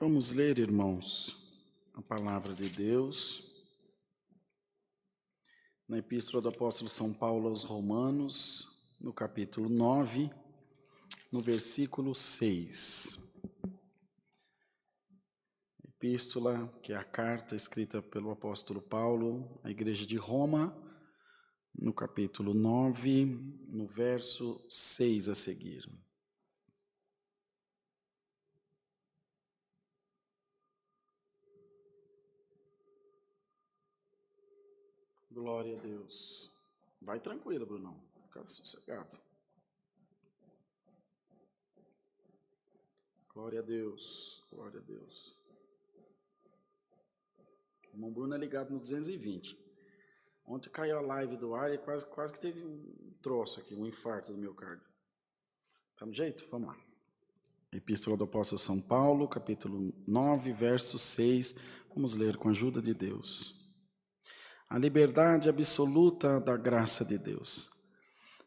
Vamos ler, irmãos, a palavra de Deus na Epístola do Apóstolo São Paulo aos Romanos, no capítulo 9, no versículo 6. Epístola, que é a carta escrita pelo apóstolo Paulo à igreja de Roma, no capítulo 9, no verso 6 a seguir. Glória a Deus. Vai tranquilo, Brunão. Fica sossegado. Glória a Deus. Glória a Deus. O irmão Bruno é ligado no 220. Ontem caiu a live do ar e quase que teve um troço aqui, um infarto do miocárdio. Tá no jeito? Vamos lá. Epístola do Apóstolo São Paulo, capítulo 9, verso 6. Vamos ler com a ajuda de Deus. A liberdade absoluta da graça de Deus.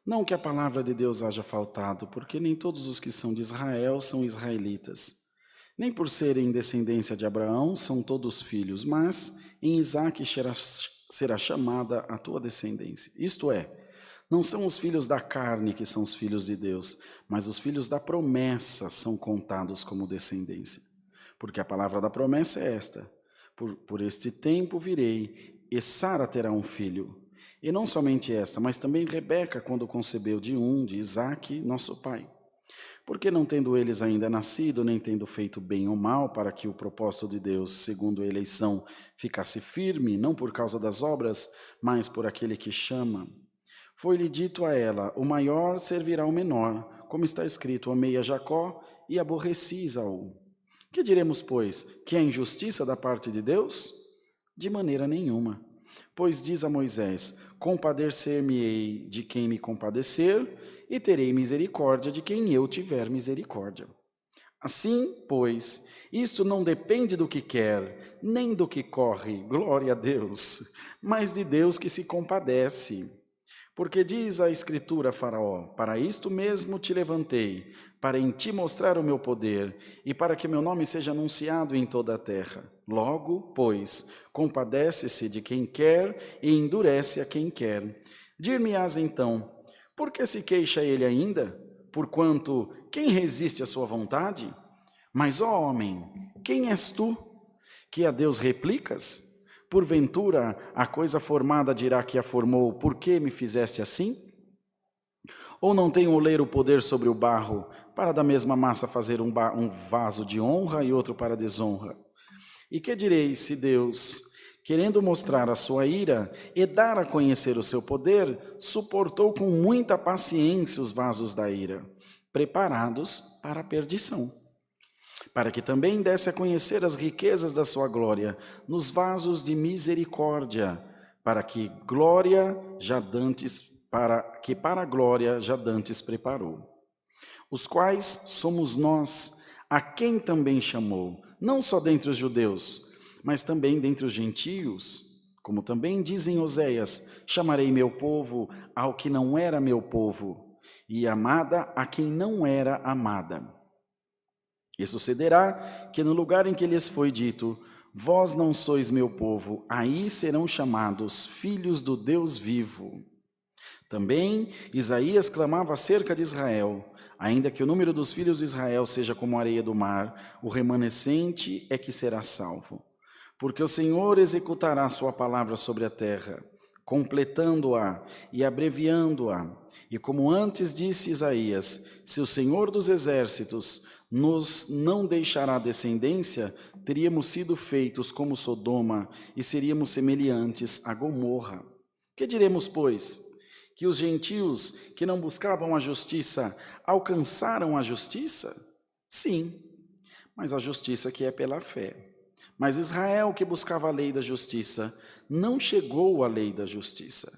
Não que a palavra de Deus haja faltado, porque nem todos os que são de Israel são israelitas. Nem por serem descendência de Abraão são todos filhos, mas em Isaque será chamada a tua descendência. Isto é, não são os filhos da carne que são os filhos de Deus, mas os filhos da promessa são contados como descendência. Porque a palavra da promessa é esta: por este tempo virei, e Sara terá um filho. E não somente esta, mas também Rebeca, quando concebeu de Isaque, nosso pai. Porque não tendo eles ainda nascido, nem tendo feito bem ou mal, para que o propósito de Deus, segundo a eleição, ficasse firme, não por causa das obras, mas por aquele que chama, foi-lhe dito a ela: o maior servirá ao menor, como está escrito: amei a Jacó e aborreci Esaú. Que diremos, pois? Que é injustiça da parte de Deus? De maneira nenhuma. Pois diz a Moisés: compadecer-me-ei de quem me compadecer, e terei misericórdia de quem eu tiver misericórdia. Assim, pois, isto não depende do que quer, nem do que corre, glória a Deus, mas de Deus que se compadece. Porque diz a Escritura a Faraó: para isto mesmo te levantei, para em ti mostrar o meu poder, e para que meu nome seja anunciado em toda a terra. Logo, pois, compadece-se de quem quer e endurece a quem quer. Dir-me-ás então: por que se queixa ele ainda? Porquanto, quem resiste à sua vontade? Mas, ó homem, quem és tu, que a Deus replicas? Porventura, a coisa formada dirá que a formou: por que me fizeste assim? Ou não tem o oleiro o poder sobre o barro, para da mesma massa fazer um vaso de honra e outro para desonra? E que direis se Deus, querendo mostrar a sua ira e dar a conhecer o seu poder, suportou com muita paciência os vasos da ira, preparados para a perdição, para que também desse a conhecer as riquezas da sua glória nos vasos de misericórdia, para a glória já dantes preparou. Os quais somos nós, a quem também chamou, não só dentre os judeus, mas também dentre os gentios, como também dizem Oséias: chamarei meu povo ao que não era meu povo, e amada a quem não era amada. E sucederá que no lugar em que lhes foi dito: vós não sois meu povo, aí serão chamados filhos do Deus vivo. Também Isaías clamava acerca de Israel: ainda que o número dos filhos de Israel seja como a areia do mar, o remanescente é que será salvo. Porque o Senhor executará sua palavra sobre a terra, completando-a e abreviando-a. E como antes disse Isaías: se o Senhor dos exércitos nos não deixará descendência, teríamos sido feitos como Sodoma e seríamos semelhantes a Gomorra. Que diremos, pois? Que os gentios que não buscavam a justiça alcançaram a justiça? Sim, mas a justiça que é pela fé. Mas Israel, que buscava a lei da justiça, não chegou à lei da justiça.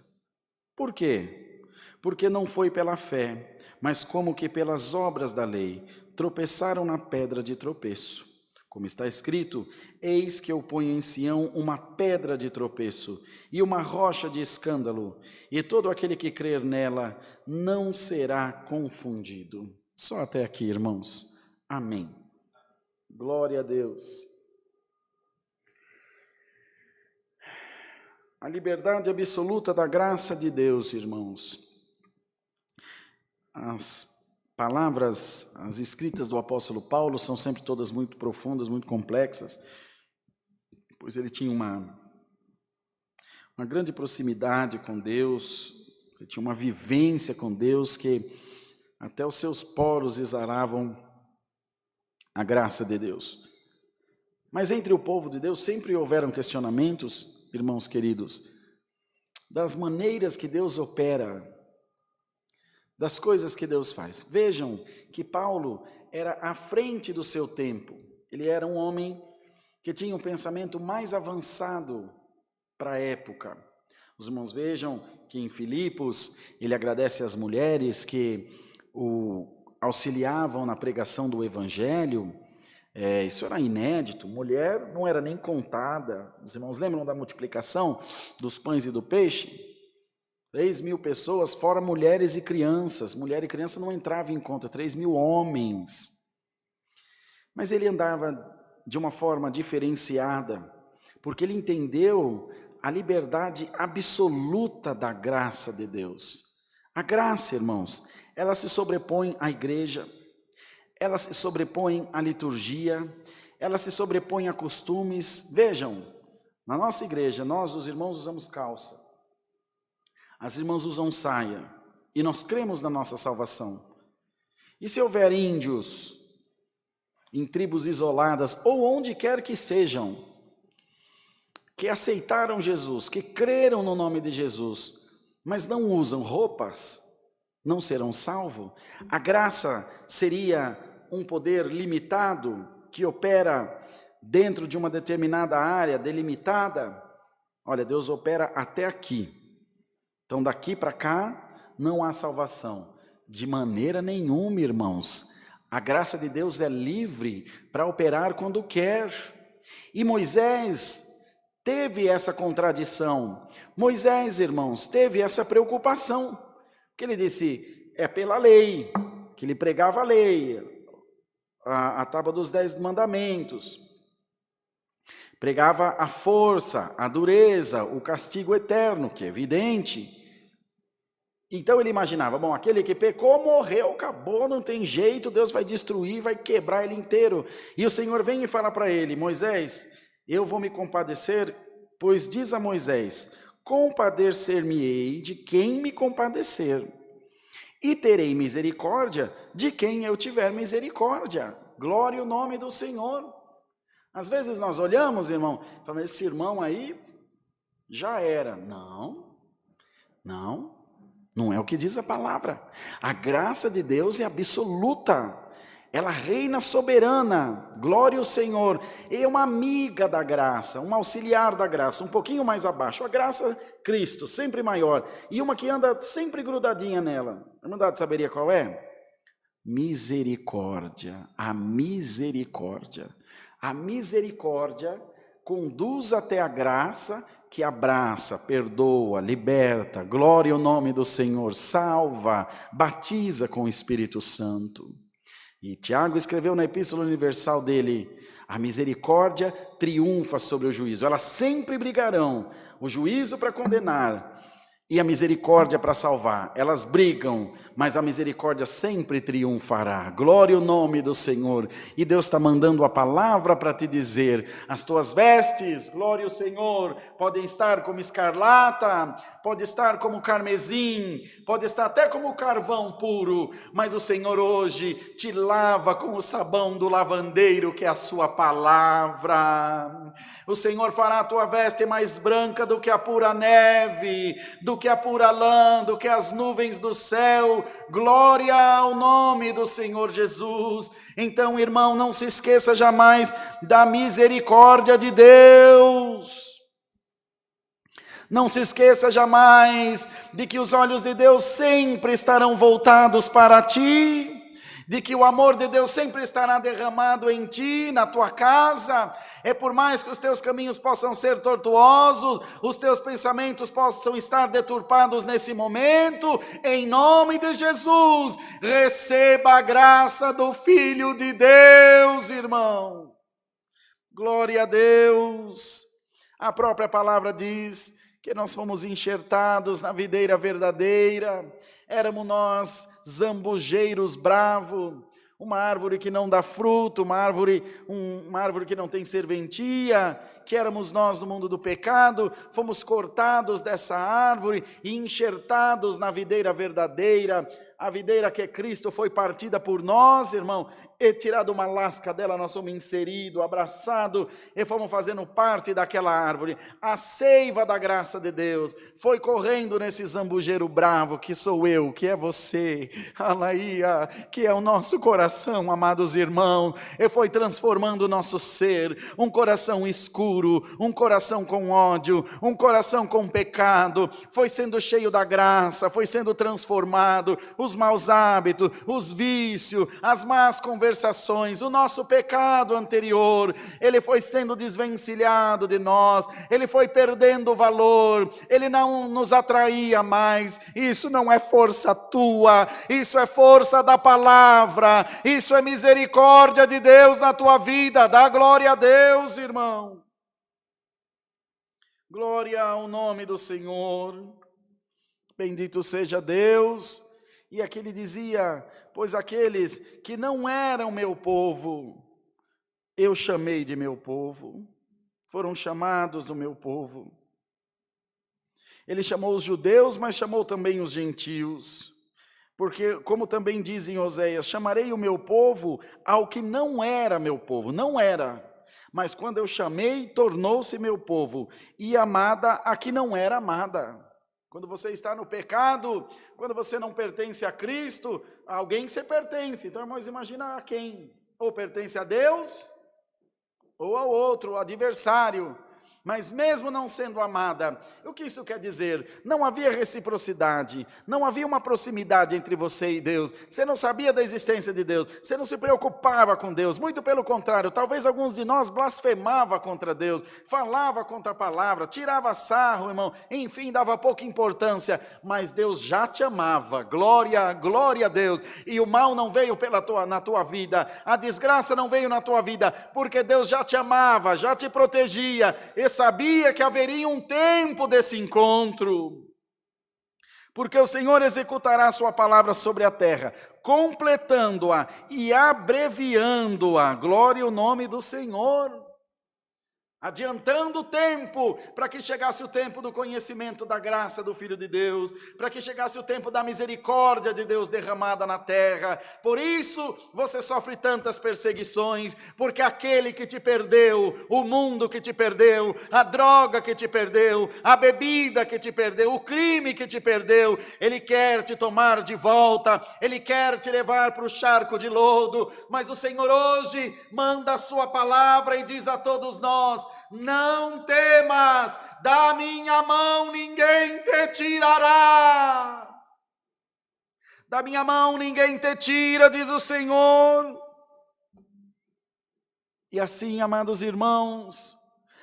Por quê? Porque não foi pela fé, mas como que pelas obras da lei, tropeçaram na pedra de tropeço. Como está escrito: eis que eu ponho em Sião uma pedra de tropeço e uma rocha de escândalo, e todo aquele que crer nela não será confundido. Só até aqui, irmãos. Amém. Glória a Deus. A liberdade absoluta da graça de Deus, irmãos. As palavras, as escritas do apóstolo Paulo são sempre todas muito profundas, muito complexas, pois ele tinha uma grande proximidade com Deus, ele tinha uma vivência com Deus que até os seus poros exalavam a graça de Deus. Mas entre o povo de Deus sempre houveram questionamentos, irmãos queridos, das maneiras que Deus opera, das coisas que Deus faz. Vejam que Paulo era à frente do seu tempo. Ele era um homem que tinha um pensamento mais avançado para a época. Os irmãos vejam que em Filipos ele agradece às mulheres que o auxiliavam na pregação do evangelho. Isso era inédito, mulher não era nem contada. Os irmãos lembram da multiplicação dos pães e do peixe? 3.000 pessoas, fora mulheres e crianças. Mulher e criança não entravam em conta, 3.000 homens. Mas ele andava de uma forma diferenciada, porque ele entendeu a liberdade absoluta da graça de Deus. A graça, irmãos, ela se sobrepõe à igreja, ela se sobrepõe à liturgia, ela se sobrepõe a costumes. Vejam, na nossa igreja, nós, os irmãos, usamos calça. As irmãs usam saia. E nós cremos na nossa salvação. E se houver índios em tribos isoladas, ou onde quer que sejam, que aceitaram Jesus, que creram no nome de Jesus, mas não usam roupas, não serão salvos? A graça seria um poder limitado que opera dentro de uma determinada área delimitada? Olha, Deus opera até aqui. Então, daqui para cá, não há salvação. De maneira nenhuma, irmãos. A graça de Deus é livre para operar quando quer. E Moisés teve essa contradição. Moisés, irmãos, teve essa preocupação. Porque ele disse, é pela lei, que ele pregava a lei, a tábua dos 10 mandamentos. Pregava a força, a dureza, o castigo eterno, que é evidente. Então ele imaginava, bom, aquele que pecou, morreu, acabou, não tem jeito, Deus vai destruir, vai quebrar ele inteiro. E o Senhor vem e fala para ele, Moisés, eu vou me compadecer, pois diz a Moisés, compadecer-me-ei de quem me compadecer, e terei misericórdia de quem eu tiver misericórdia. Glória ao nome do Senhor. Às vezes nós olhamos, irmão, falamos, esse irmão aí já era. Não é o que diz a palavra. A graça de Deus é absoluta. Ela reina soberana. Glória ao Senhor. É uma amiga da graça, uma auxiliar da graça, um pouquinho mais abaixo. A graça, Cristo, sempre maior. E uma que anda sempre grudadinha nela. A irmandade saberia qual é? Misericórdia. A misericórdia. A misericórdia conduz até a graça que abraça, perdoa, liberta, glória ao nome do Senhor, salva, batiza com o Espírito Santo. E Tiago escreveu na Epístola Universal dele, a misericórdia triunfa sobre o juízo. Elas sempre brigarão, o juízo para condenar e a misericórdia para salvar. Elas brigam, mas a misericórdia sempre triunfará. Glória ao nome do Senhor. E Deus está mandando a palavra para te dizer, as tuas vestes, glória ao Senhor, podem estar como escarlata, pode estar como carmesim, pode estar até como carvão puro, mas o Senhor hoje te lava com o sabão do lavandeiro, que é a sua palavra. O Senhor fará a tua veste mais branca do que a pura neve, do que a pura lã, do que as nuvens do céu. Glória ao nome do Senhor Jesus. Então, irmão, não se esqueça jamais da misericórdia de Deus. Não se esqueça jamais de que os olhos de Deus sempre estarão voltados para ti, de que o amor de Deus sempre estará derramado em ti, na tua casa. É por mais que os teus caminhos possam ser tortuosos, os teus pensamentos possam estar deturpados nesse momento, em nome de Jesus, receba a graça do Filho de Deus, irmão. Glória a Deus. A própria palavra diz que nós fomos enxertados na videira verdadeira. Éramos nós zambujeiros bravos, uma árvore que não dá fruto, uma árvore que não tem serventia, que éramos nós no mundo do pecado, fomos cortados dessa árvore e enxertados na videira verdadeira. A videira que é Cristo foi partida por nós, irmão, e tirado uma lasca dela, nós fomos inseridos, abraçados, e fomos fazendo parte daquela árvore. A seiva da graça de Deus foi correndo nesse zambujeiro bravo, que sou eu, que é você, alaia, que é o nosso coração, amados irmãos, e foi transformando o nosso ser, um coração escuro, um coração com ódio, um coração com pecado, foi sendo cheio da graça, foi sendo transformado, os maus hábitos, os vícios, as más conversações, o nosso pecado anterior, ele foi sendo desvencilhado de nós, ele foi perdendo o valor, ele não nos atraía mais. Isso não é força tua, isso é força da palavra, isso é misericórdia de Deus na tua vida. Dá glória a Deus, irmão. Glória ao nome do Senhor. Bendito seja Deus. E aqui ele dizia: pois aqueles que não eram meu povo, eu chamei de meu povo, foram chamados do meu povo. Ele chamou os judeus, mas chamou também os gentios, porque, como também diz em Oséias, chamarei o meu povo ao que não era meu povo, não era, mas quando eu chamei, tornou-se meu povo, e amada a que não era amada. Quando você está no pecado, quando você não pertence a Cristo, a alguém que você pertence. Então, irmãos, imagina a quem? Ou pertence a Deus, ou ao outro, o adversário. Mas mesmo não sendo amada, o que isso quer dizer? Não havia reciprocidade, não havia uma proximidade entre você e Deus. Você não sabia da existência de Deus, você não se preocupava com Deus, muito pelo contrário, talvez alguns de nós blasfemava contra Deus, falava contra a palavra, tirava sarro, irmão, enfim, dava pouca importância, mas Deus já te amava. Glória, glória a Deus. E o mal não veio na tua vida, a desgraça não veio na tua vida, porque Deus já te amava, já te protegia, sabia que haveria um tempo desse encontro, porque o Senhor executará a sua palavra sobre a terra, completando-a e abreviando-a. Glória ao nome do Senhor. Adiantando o tempo, para que chegasse o tempo do conhecimento da graça do Filho de Deus, para que chegasse o tempo da misericórdia de Deus derramada na terra. Por isso você sofre tantas perseguições, porque aquele que te perdeu, o mundo que te perdeu, a droga que te perdeu, a bebida que te perdeu, o crime que te perdeu, ele quer te tomar de volta, ele quer te levar para o charco de lodo, mas o Senhor hoje manda a sua palavra e diz a todos nós: não temas, da minha mão ninguém te tirará. Da minha mão ninguém te tira, diz o Senhor. E assim, amados irmãos,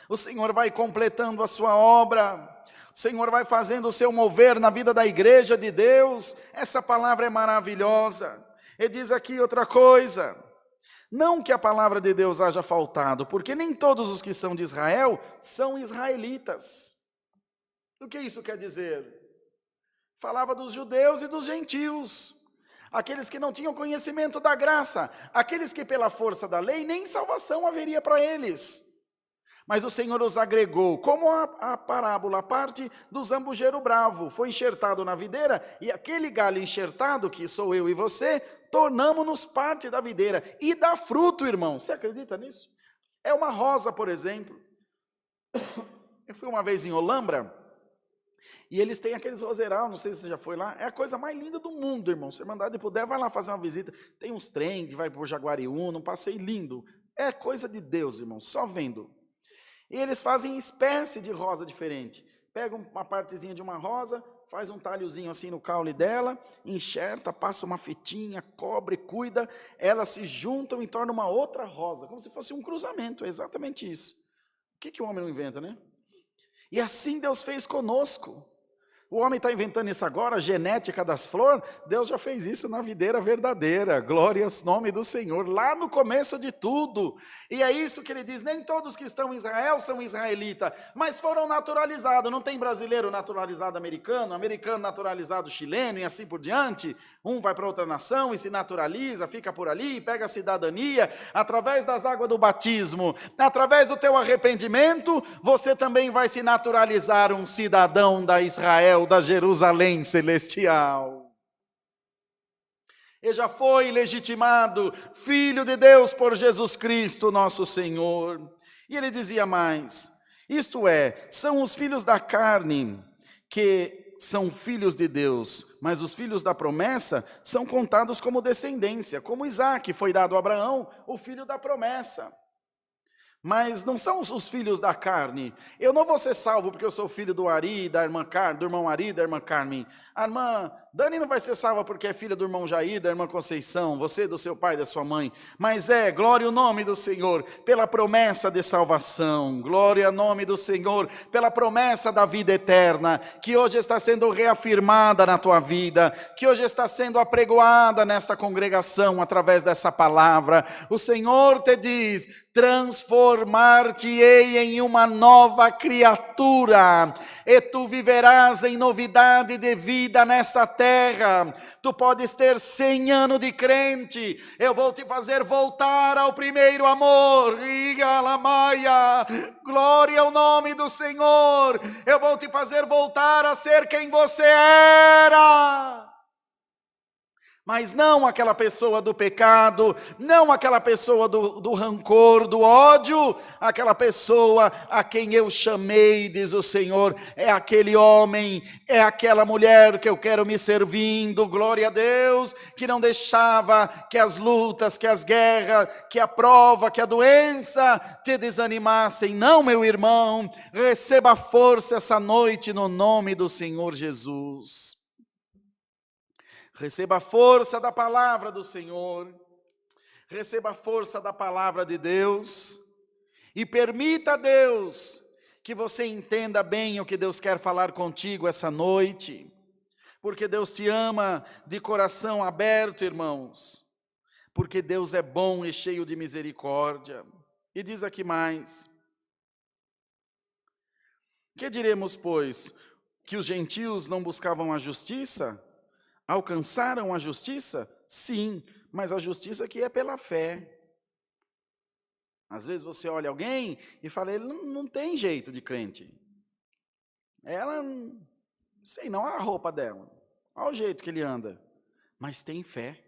o Senhor vai completando a sua obra, o Senhor vai fazendo o seu mover na vida da igreja de Deus. Essa palavra é maravilhosa. E diz aqui outra coisa: não que a palavra de Deus haja faltado, porque nem todos os que são de Israel são israelitas. O que isso quer dizer? Falava dos judeus e dos gentios, aqueles que não tinham conhecimento da graça, aqueles que pela força da lei nem salvação haveria para eles. Mas o Senhor os agregou, como a parábola, a parte do zambujeiro bravo, foi enxertado na videira, e aquele galho enxertado, que sou eu e você, tornamos-nos parte da videira, e dá fruto, irmão. Você acredita nisso? É uma rosa, por exemplo. Eu fui uma vez em Olambra, e eles têm aqueles roseral, não sei se você já foi lá, é a coisa mais linda do mundo, irmão. Se você mandar e puder, vai lá fazer uma visita. Tem uns trem que vai para o Jaguariúna, um passeio lindo. É coisa de Deus, irmão, só vendo. E eles fazem espécie de rosa diferente. Pegam uma partezinha de uma rosa, faz um talhozinho assim no caule dela, enxerta, passa uma fitinha, cobre, cuida, elas se juntam e tornam uma outra rosa, como se fosse um cruzamento, é exatamente isso. O que o homem não inventa, né? E assim Deus fez conosco. O homem está inventando isso agora, a genética das flores. Deus já fez isso na videira verdadeira. Glórias ao nome do Senhor, lá no começo de tudo. E é isso que ele diz, nem todos que estão em Israel são israelitas, mas foram naturalizados. Não tem brasileiro naturalizado americano, americano naturalizado chileno e assim por diante. Um vai para outra nação e se naturaliza, fica por ali, pega a cidadania, através das águas do batismo, através do teu arrependimento, você também vai se naturalizar um cidadão da Israel, da Jerusalém celestial. E já foi legitimado Filho de Deus por Jesus Cristo, nosso Senhor. E ele dizia mais, isto é, são os filhos da carne que são filhos de Deus, mas os filhos da promessa são contados como descendência, como Isaque foi dado a Abraão, o filho da promessa. Mas não são os filhos da carne. Eu não vou ser salvo porque eu sou filho do Ari, da irmã do irmão Ari, da irmã Carmen. A irmã Dani não vai ser salva porque é filha do irmão Jair, da irmã Conceição, você do seu pai e da sua mãe. Mas glória ao nome do Senhor, pela promessa de salvação. Glória ao nome do Senhor, pela promessa da vida eterna, que hoje está sendo reafirmada na tua vida, que hoje está sendo apregoada nesta congregação através dessa palavra. O Senhor te diz, transformar-te-ei em uma nova criatura, e tu viverás em novidade de vida nessa terra. Tu podes ter 100 anos de crente, eu vou te fazer voltar ao primeiro amor, glória ao nome do Senhor, eu vou te fazer voltar a ser quem você era. Mas não aquela pessoa do pecado, não aquela pessoa do rancor, do ódio, aquela pessoa a quem eu chamei, diz o Senhor, é aquele homem, é aquela mulher que eu quero me servindo, glória a Deus, que não deixava que as lutas, que as guerras, que a prova, que a doença te desanimassem. Não, meu irmão, receba força essa noite no nome do Senhor Jesus. Receba a força da palavra do Senhor, receba a força da palavra de Deus, e permita a Deus que você entenda bem o que Deus quer falar contigo essa noite, porque Deus te ama de coração aberto, irmãos, porque Deus é bom e cheio de misericórdia. E diz aqui mais, que diremos, pois, que os gentios não buscavam a justiça? Alcançaram a justiça? Sim, mas a justiça que é pela fé. Às vezes você olha alguém e fala, ele não tem jeito de crente. Ela, sei não, a roupa dela, olha o jeito que ele anda, mas tem fé.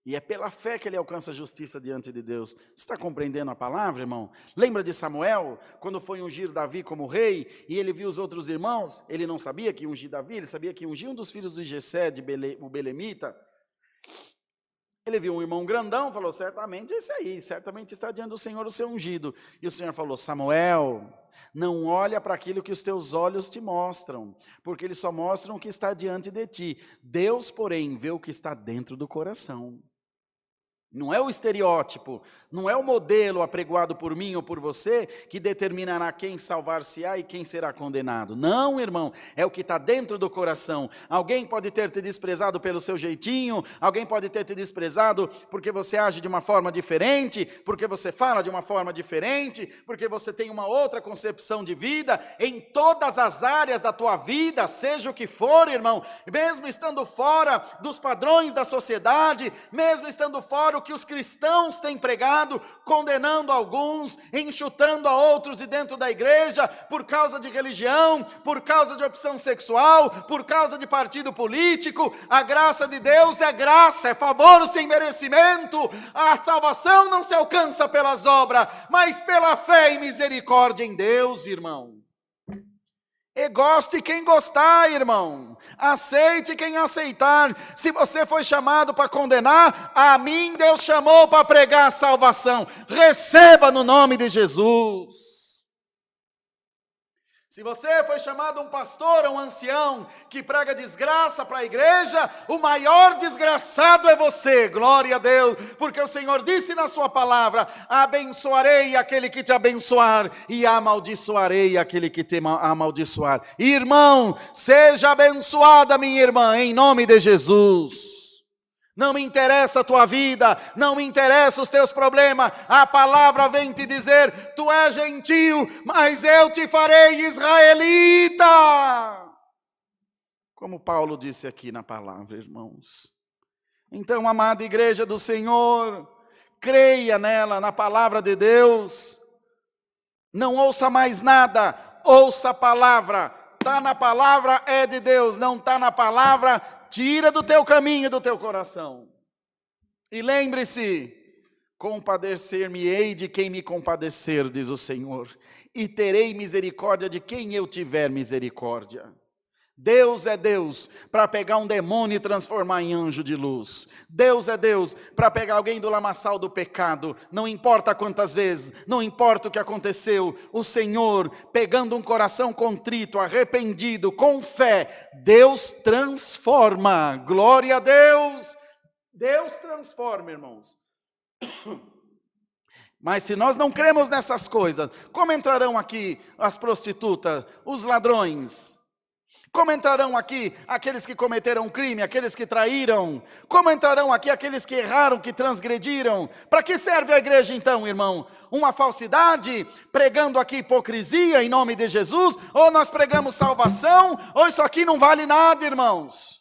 E é pela fé que ele alcança a justiça diante de Deus. Você está compreendendo a palavra, irmão? Lembra de Samuel, quando foi ungir Davi como rei, e ele viu os outros irmãos, ele não sabia que ia ungir Davi, ele sabia que ia ungir um dos filhos de Jessé, o belemita. Ele viu um irmão grandão, falou, certamente é esse aí, certamente está diante do Senhor o seu ungido. E o Senhor falou, Samuel, não olha para aquilo que os teus olhos te mostram, porque eles só mostram o que está diante de ti. Deus, porém, vê o que está dentro do coração. Não é o estereótipo, não é o modelo apregoado por mim ou por você que determinará quem salvar-se-á e quem será condenado. Não, irmão, é o que está dentro do coração. Alguém pode ter te desprezado pelo seu jeitinho, alguém pode ter te desprezado porque você age de uma forma diferente, porque você fala de uma forma diferente, porque você tem uma outra concepção de vida. Em todas as áreas da tua vida, seja o que for, irmão, mesmo estando fora dos padrões da sociedade, mesmo estando fora o que os cristãos têm pregado, condenando alguns, enxutando a outros de dentro da igreja, por causa de religião, por causa de opção sexual, por causa de partido político. A graça de Deus é graça, é favor sem merecimento. A salvação não se alcança pelas obras, mas pela fé e misericórdia em Deus, irmão. E goste quem gostar, irmão. Aceite quem aceitar. Se você foi chamado para condenar, a mim Deus chamou para pregar a salvação. Receba no nome de Jesus. Se você foi chamado um pastor ou um ancião que prega desgraça para a igreja, o maior desgraçado é você, glória a Deus, porque o Senhor disse na sua palavra: abençoarei aquele que te abençoar e amaldiçoarei aquele que te amaldiçoar. Irmão, seja abençoada minha irmã, em nome de Jesus. Não me interessa a tua vida, não me interessa os teus problemas. A palavra vem te dizer: tu és gentil, mas eu te farei israelita. Como Paulo disse aqui na palavra, irmãos. Então, amada igreja do Senhor, creia nela, na palavra de Deus. Não ouça mais nada, ouça a palavra. Está na palavra, é de Deus. Não está na palavra, tira do teu caminho, do teu coração. E lembre-se: compadecer-me-ei de quem me compadecer, diz o Senhor, e terei misericórdia de quem eu tiver misericórdia. Deus é Deus para pegar um demônio e transformar em anjo de luz. Deus é Deus para pegar alguém do lamaçal do pecado. Não importa quantas vezes, não importa o que aconteceu. O Senhor, pegando um coração contrito, arrependido, com fé, Deus transforma. Glória a Deus. Deus transforma, irmãos. Mas se nós não cremos nessas coisas, como entrarão aqui as prostitutas, os ladrões? Como entrarão aqui aqueles que cometeram crime, aqueles que traíram? Como entrarão aqui aqueles que erraram, que transgrediram? Para que serve a igreja então, irmão? Uma falsidade? Pregando aqui hipocrisia em nome de Jesus? Ou nós pregamos salvação? Ou isso aqui não vale nada, irmãos?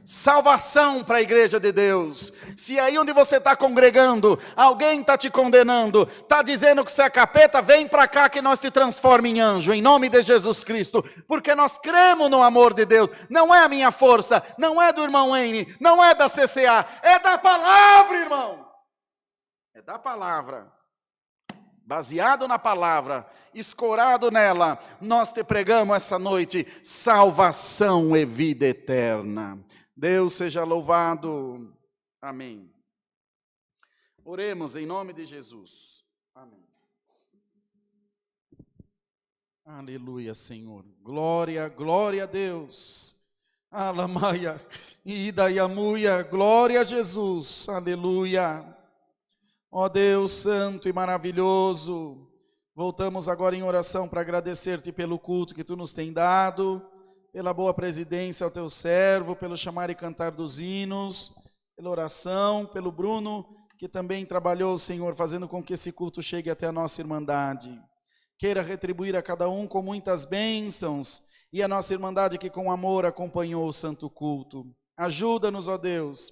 Salvação para a igreja de Deus. Se aí onde você está congregando, alguém está te condenando, está dizendo que você é capeta, vem para cá que nós te transformamos em anjo, em nome de Jesus Cristo, porque nós cremos no amor de Deus. Não é a minha força, não é do irmão N, não é da CCA, é da palavra, irmão. É da palavra. Baseado na palavra, escorado nela, nós te pregamos essa noite salvação e vida eterna. Deus seja louvado. Amém. Oremos em nome de Jesus. Amém. Aleluia, Senhor. Glória, glória a Deus. Alamaia, Idaiamuia, glória a Jesus. Aleluia. Ó Deus santo e maravilhoso, voltamos agora em oração para agradecer-te pelo culto que tu nos tem dado, pela boa presidência ao teu servo, pelo chamar e cantar dos hinos, pela oração, pelo Bruno, que também trabalhou, Senhor, fazendo com que esse culto chegue até a nossa irmandade. Queira retribuir a cada um com muitas bênçãos, e a nossa irmandade que com amor acompanhou o santo culto. Ajuda-nos, ó Deus,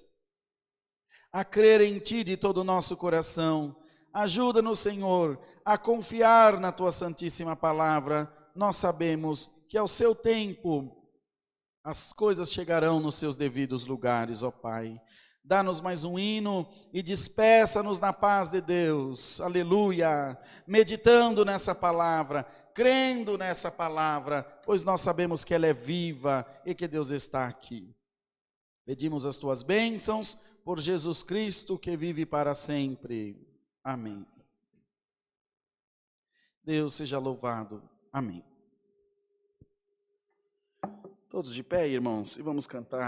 a crer em Ti de todo o nosso coração. Ajuda-nos, Senhor, a confiar na Tua santíssima palavra. Nós sabemos que ao seu tempo as coisas chegarão nos seus devidos lugares, ó Pai. Dá-nos mais um hino e despeça-nos na paz de Deus. Aleluia! Meditando nessa palavra, crendo nessa palavra, pois nós sabemos que ela é viva e que Deus está aqui. Pedimos as Tuas bênçãos por Jesus Cristo que vive para sempre. Amém. Deus seja louvado. Amém. Todos de pé, irmãos, e vamos cantar.